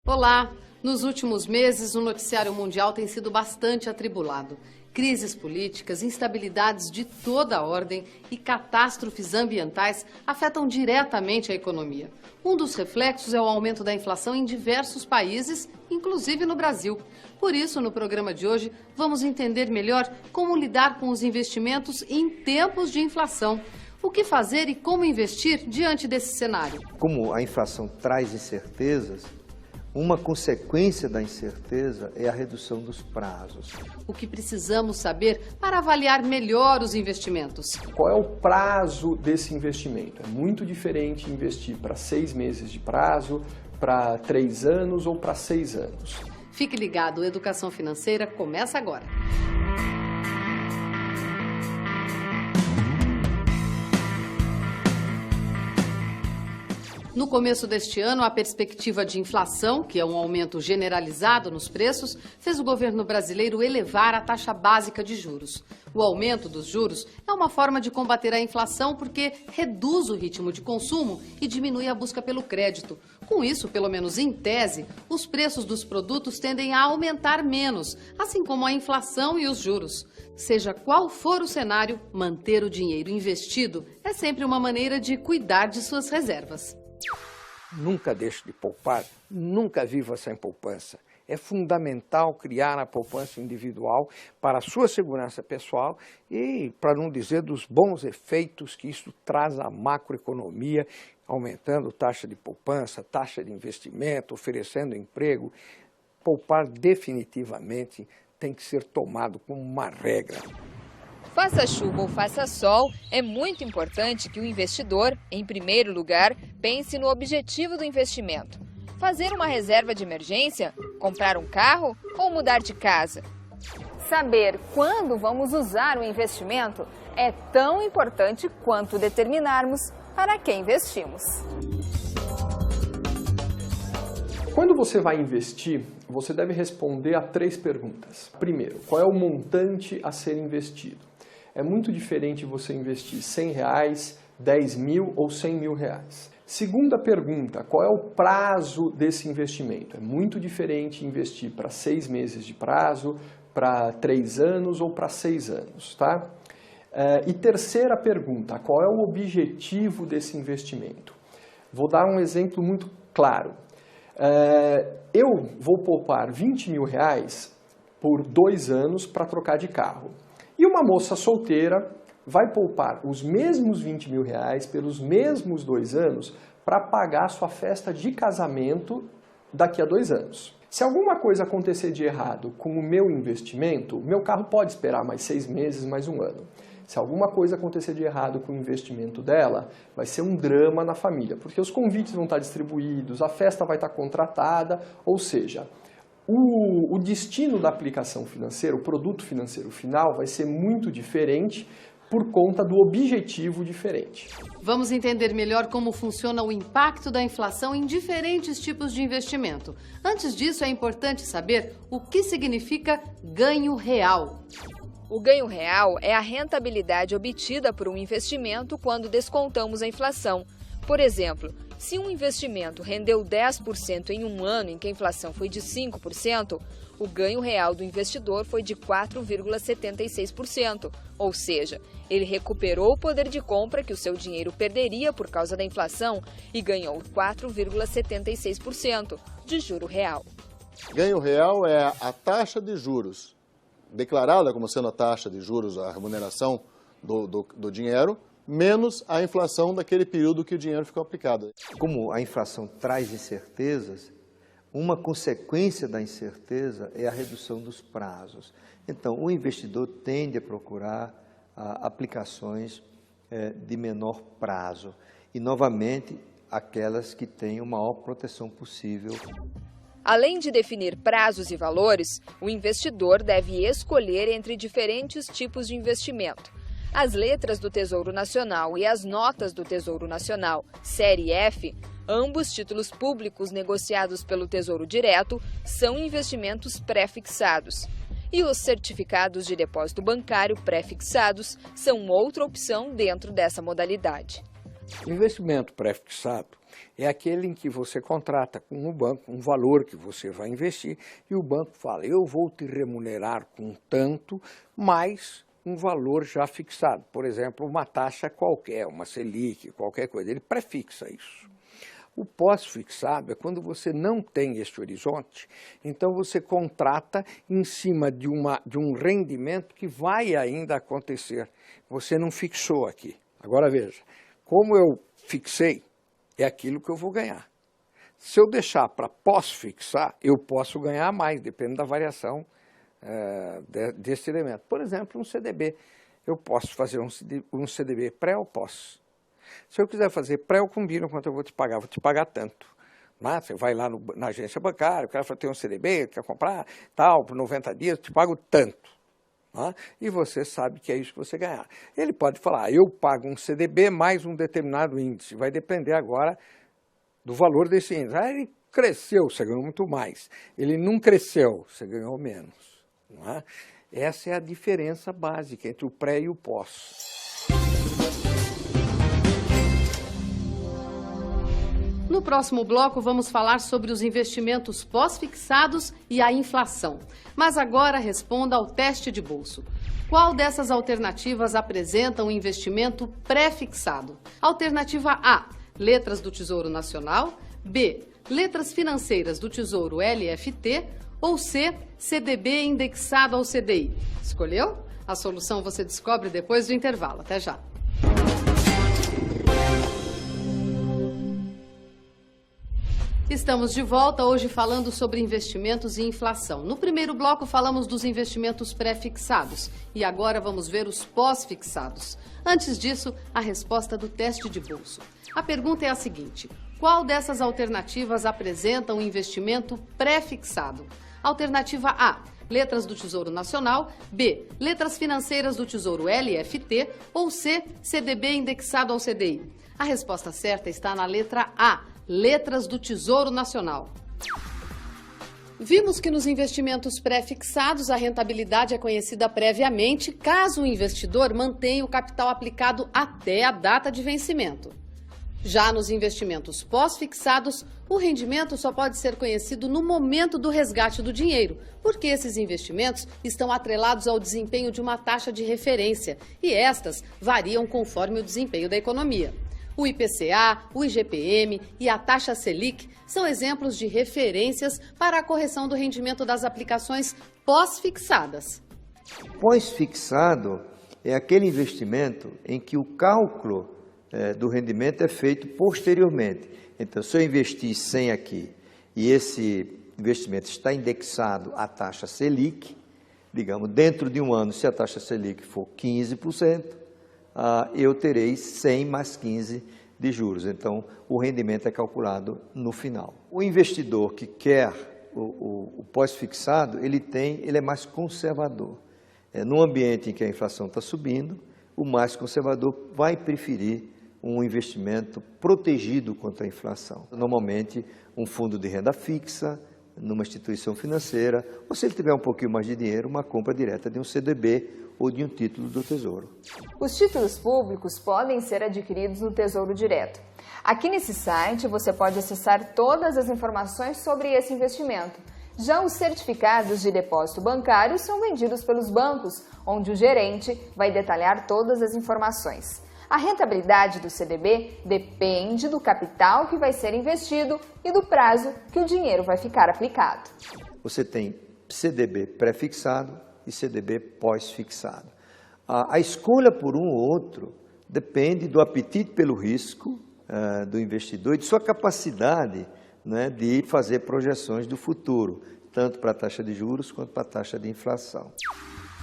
Olá! Nos últimos meses, o noticiário mundial tem sido bastante atribulado. Crises políticas, instabilidades de toda a ordem e catástrofes ambientais afetam diretamente a economia. Um dos reflexos é o aumento da inflação em diversos países, inclusive no Brasil. Por isso, no programa de hoje, vamos entender melhor como lidar com os investimentos em tempos de inflação. O que fazer e como investir diante desse cenário? Como a inflação traz incertezas, uma consequência da incerteza é a redução dos prazos. O que precisamos saber para avaliar melhor os investimentos? Qual é o prazo desse investimento? É muito diferente investir para 6 meses de prazo, para 3 anos ou para 6 anos. Fique ligado, Educação Financeira começa agora. No começo deste ano, a perspectiva de inflação, que é um aumento generalizado nos preços, fez o governo brasileiro elevar a taxa básica de juros. O aumento dos juros é uma forma de combater a inflação porque reduz o ritmo de consumo e diminui a busca pelo crédito. Com isso, pelo menos em tese, os preços dos produtos tendem a aumentar menos, assim como a inflação e os juros. Seja qual for o cenário, manter o dinheiro investido é sempre uma maneira de cuidar de suas reservas. Nunca deixe de poupar, nunca viva sem poupança. É fundamental criar a poupança individual para a sua segurança pessoal e, para não dizer, dos bons efeitos que isso traz à macroeconomia, aumentando taxa de poupança, taxa de investimento, oferecendo emprego. Poupar definitivamente tem que ser tomado como uma regra. Faça chuva ou faça sol, é muito importante que o investidor, em primeiro lugar, pense no objetivo do investimento. Fazer uma reserva de emergência, comprar um carro ou mudar de casa. Saber quando vamos usar o investimento é tão importante quanto determinarmos para que investimos. Quando você vai investir, você deve responder a 3 perguntas. Primeiro, qual é o montante a ser investido? É muito diferente você investir R$100, 10 mil ou 100 mil reais. Segunda pergunta, qual é o prazo desse investimento? É muito diferente investir para 6 meses de prazo, para 3 anos ou para 6 anos, tá? E terceira pergunta, qual é o objetivo desse investimento? Vou dar um exemplo muito claro. Eu vou poupar 20 mil reais por 2 anos para trocar de carro. E uma moça solteira vai poupar os mesmos 20 mil reais pelos mesmos 2 anos para pagar sua festa de casamento daqui a 2 anos. Se alguma coisa acontecer de errado com o meu investimento, meu carro pode esperar mais 6 meses, mais 1 ano. Se alguma coisa acontecer de errado com o investimento dela, vai ser um drama na família, porque os convites vão estar distribuídos, a festa vai estar contratada, ou seja, o destino da aplicação financeira, o produto financeiro final, vai ser muito diferente por conta do objetivo diferente. Vamos entender melhor como funciona o impacto da inflação em diferentes tipos de investimento. Antes disso, é importante saber o que significa ganho real. O ganho real é a rentabilidade obtida por um investimento quando descontamos a inflação. Por exemplo, se um investimento rendeu 10% em um ano em que a inflação foi de 5%, o ganho real do investidor foi de 4,76%, ou seja, ele recuperou o poder de compra que o seu dinheiro perderia por causa da inflação e ganhou 4,76% de juro real. Ganho real é a taxa de juros, declarada como sendo a taxa de juros, a remuneração do dinheiro, menos a inflação daquele período que o dinheiro ficou aplicado. Como a inflação traz incertezas, uma consequência da incerteza é a redução dos prazos. Então, o investidor tende a procurar aplicações de menor prazo e, novamente, aquelas que têm a maior proteção possível. Além de definir prazos e valores, o investidor deve escolher entre diferentes tipos de investimento. As letras do Tesouro Nacional e as notas do Tesouro Nacional, série F, ambos títulos públicos negociados pelo Tesouro Direto, são investimentos pré-fixados. E os certificados de depósito bancário pré-fixados são outra opção dentro dessa modalidade. O investimento pré-fixado é aquele em que você contrata com o banco um valor que você vai investir e o banco fala, eu vou te remunerar com tanto, mais um valor já fixado. Por exemplo, uma taxa qualquer, uma Selic, qualquer coisa, ele prefixa isso. O pós-fixado é quando você não tem esse horizonte, então você contrata em cima de um rendimento que vai ainda acontecer. Você não fixou aqui. Agora veja, como eu fixei, é aquilo que eu vou ganhar. Se eu deixar para pós-fixar, eu posso ganhar mais, depende da variação desse elemento. Por exemplo, um CDB. Eu posso fazer um CDB pré ou pós. Se eu quiser fazer pré, eu combino quanto eu vou te pagar. Vou te pagar tanto. Né? Você vai lá na agência bancária, o cara fala, tem um CDB, quer comprar, tal, por 90 dias, eu te pago tanto. Né? E você sabe que é isso que você ganhar. Ele pode falar, eu pago um CDB mais um determinado índice. Vai depender agora do valor desse índice. Ah, ele cresceu, você ganhou muito mais. Ele não cresceu, você ganhou menos. Não é? Essa é a diferença básica entre o pré e o pós. No próximo bloco, vamos falar sobre os investimentos pós-fixados e a inflação. Mas agora responda ao teste de bolso. Qual dessas alternativas apresenta um investimento pré-fixado? Alternativa A, letras do Tesouro Nacional. B, letras financeiras do Tesouro LFT. Ou C, CDB indexado ao CDI. Escolheu? A solução você descobre depois do intervalo. Até já. Estamos de volta hoje falando sobre investimentos e inflação. No primeiro bloco falamos dos investimentos pré-fixados e agora vamos ver os pós-fixados. Antes disso, a resposta do teste de bolso. A pergunta é a seguinte: qual dessas alternativas apresenta um investimento pré-fixado? Alternativa A, letras do Tesouro Nacional. B, letras financeiras do Tesouro LFT. Ou C, CDB indexado ao CDI. A resposta certa está na letra A, letras do Tesouro Nacional. Vimos que nos investimentos pré-fixados a rentabilidade é conhecida previamente caso o investidor mantenha o capital aplicado até a data de vencimento. Já nos investimentos pós-fixados, o rendimento só pode ser conhecido no momento do resgate do dinheiro, porque esses investimentos estão atrelados ao desempenho de uma taxa de referência e estas variam conforme o desempenho da economia. O IPCA, o IGPM e a taxa Selic são exemplos de referências para a correção do rendimento das aplicações pós-fixadas. Pós-fixado é aquele investimento em que o cálculo do rendimento é feito posteriormente. Então, se eu investir 100 aqui e esse investimento está indexado à taxa Selic, digamos, dentro de um ano, se a taxa Selic for 15%, eu terei 100 mais 15 de juros. Então, o rendimento é calculado no final. O investidor que quer o pós-fixado, ele é mais conservador. Num ambiente em que a inflação está subindo, o mais conservador vai preferir um investimento protegido contra a inflação. Normalmente, um fundo de renda fixa, numa instituição financeira, ou se ele tiver um pouquinho mais de dinheiro, uma compra direta de um CDB ou de um título do Tesouro. Os títulos públicos podem ser adquiridos no Tesouro Direto. Aqui nesse site você pode acessar todas as informações sobre esse investimento. Já os certificados de depósito bancário são vendidos pelos bancos, onde o gerente vai detalhar todas as informações. A rentabilidade do CDB depende do capital que vai ser investido e do prazo que o dinheiro vai ficar aplicado. Você tem CDB pré-fixado e CDB pós-fixado. A escolha por um ou outro depende do apetite pelo risco do investidor e de sua capacidade, né, de fazer projeções do futuro, tanto para a taxa de juros quanto para a taxa de inflação.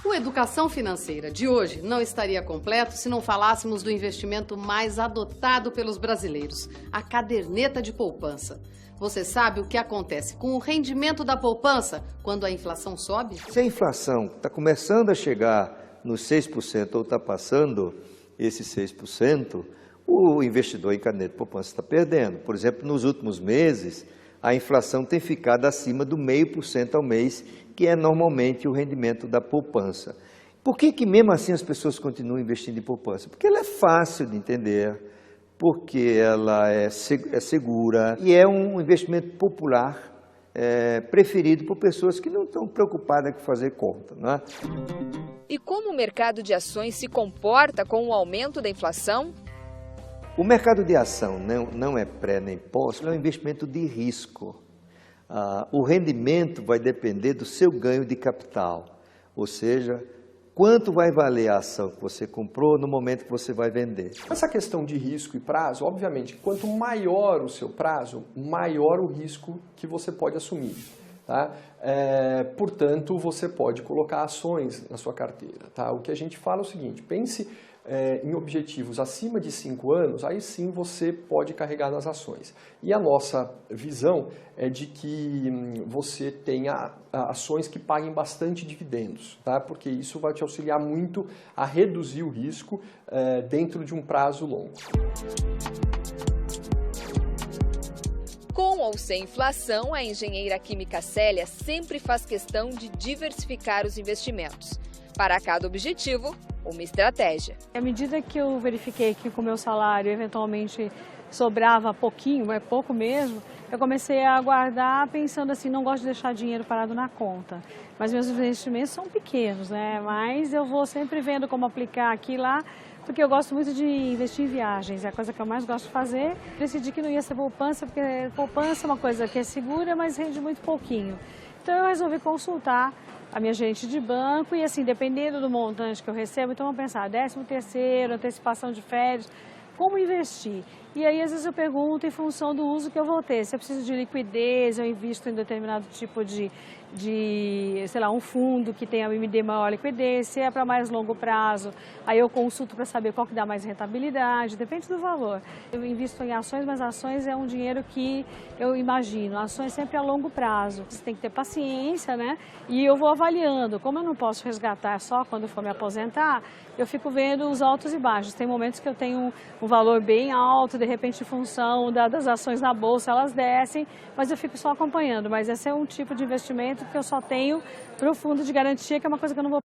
O Educação Financeira de hoje não estaria completo se não falássemos do investimento mais adotado pelos brasileiros, a caderneta de poupança. Você sabe o que acontece com o rendimento da poupança quando a inflação sobe? Se a inflação está começando a chegar nos 6% ou está passando esses 6%, o investidor em caderneta de poupança está perdendo. Por exemplo, nos últimos meses, a inflação tem ficado acima do 0,5% ao mês, que é normalmente o rendimento da poupança. Por que mesmo assim as pessoas continuam investindo em poupança? Porque ela é fácil de entender, porque ela é segura e é um investimento popular preferido por pessoas que não estão preocupadas com fazer conta, não é? E como o mercado de ações se comporta com o aumento da inflação? O mercado de ação não é pré nem pós, é um investimento de risco. O rendimento vai depender do seu ganho de capital, ou seja, quanto vai valer a ação que você comprou no momento que você vai vender. Essa questão de risco e prazo, obviamente, quanto maior o seu prazo, maior o risco que você pode assumir. Tá? Portanto, você pode colocar ações na sua carteira. Tá? O que a gente fala é o seguinte, pense em objetivos acima de 5 anos, aí sim você pode carregar nas ações. E a nossa visão é de que você tenha ações que paguem bastante dividendos, tá? Porque isso vai te auxiliar muito a reduzir o risco dentro de um prazo longo. Com ou sem inflação, a engenheira química Célia sempre faz questão de diversificar os investimentos. Para cada objetivo, uma estratégia. À medida que eu verifiquei que com o meu salário eventualmente sobrava pouquinho, é pouco mesmo, eu comecei a guardar pensando assim, não gosto de deixar dinheiro parado na conta. Mas meus investimentos são pequenos, né? Mas eu vou sempre vendo como aplicar aqui e lá, porque eu gosto muito de investir em viagens, é a coisa que eu mais gosto de fazer. Decidi que não ia ser poupança, porque poupança é uma coisa que é segura, mas rende muito pouquinho. Então eu resolvi consultar a minha gerente de banco e assim, dependendo do montante que eu recebo, então eu vou pensar, 13º, antecipação de férias, como investir? E aí às vezes eu pergunto em função do uso que eu vou ter, se eu preciso de liquidez, eu invisto em determinado tipo de sei lá, um fundo que tenha me dê maior liquidez, se é para mais longo prazo, aí eu consulto para saber qual que dá mais rentabilidade, depende do valor. Eu invisto em ações, mas ações é um dinheiro que eu imagino, ações sempre a longo prazo. Você tem que ter paciência, né? E eu vou avaliando, como eu não posso resgatar só quando eu for me aposentar, eu fico vendo os altos e baixos. Tem momentos que eu tenho um valor bem alto, de repente em função das ações na bolsa, elas descem, mas eu fico só acompanhando. Mas esse é um tipo de investimento que eu só tenho para o fundo de garantia, que é uma coisa que eu não vou